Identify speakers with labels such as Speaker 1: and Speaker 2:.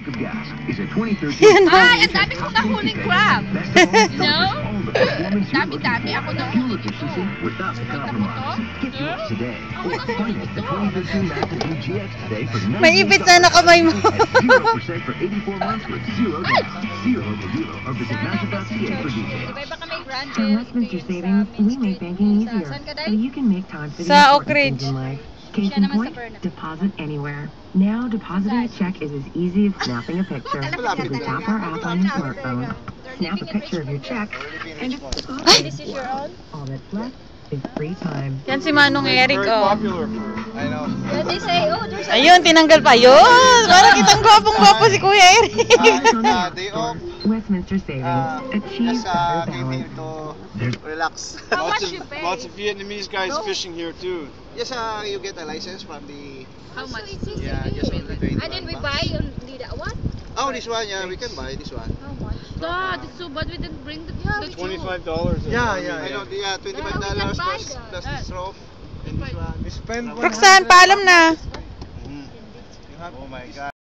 Speaker 1: of gas is a 2013
Speaker 2: Yan ba?
Speaker 3: Ay, ang dami kong nahuling crab. No? Dami-dami ako nahuling ito.
Speaker 1: without the
Speaker 3: Nakita mo to?
Speaker 1: compromise. Get yours today. Or finance the 2013 Mazda 3 GX today for
Speaker 2: May ipit sa nakamay mo.
Speaker 1: 0% for 84 months with zero down. Zero to zero or visit Mazda.ca for details.
Speaker 3: Iba-iba ka may grand
Speaker 4: For Westminster Savings, we make banking easier, so you can make time for the
Speaker 2: Sa
Speaker 4: important
Speaker 2: Oak Ridge.
Speaker 4: things in life. Case in point, deposit anywhere. Now, depositing a check is as easy as snapping a picture. Simply tap our app on your smartphone, snap a picture of your check, and it's deposited.
Speaker 3: This is your own?
Speaker 4: All that's left is free time.
Speaker 2: Yan si Manong Eric,
Speaker 5: Very
Speaker 2: oh.
Speaker 5: popular for, I know.
Speaker 3: They say, oh, there's a...
Speaker 2: Ayun, tinanggal pa. Ayun! Parang kitang gwapong-gwapo si Kuya Eric.
Speaker 5: Day off.
Speaker 4: Westminster Savings. Achieve
Speaker 5: Just
Speaker 4: better
Speaker 5: came here
Speaker 4: balance.
Speaker 5: to relax.
Speaker 3: How much you pay?
Speaker 5: Lots of Vietnamese guys
Speaker 3: No.
Speaker 5: fishing here too.
Speaker 6: Yes, you get a license from the...
Speaker 3: How much?
Speaker 6: Yeah, just only 21
Speaker 3: And then we
Speaker 6: bucks.
Speaker 3: buy only that one?
Speaker 6: Oh, this one, yeah, we can buy this one.
Speaker 3: How much? God, it's so bad we didn't bring the
Speaker 5: $25.
Speaker 6: I know, yeah, $25
Speaker 3: buy
Speaker 6: plus
Speaker 3: that.
Speaker 6: the straw. And this one.
Speaker 5: We spend
Speaker 2: Roxanne, paalam na.
Speaker 5: Oh my God.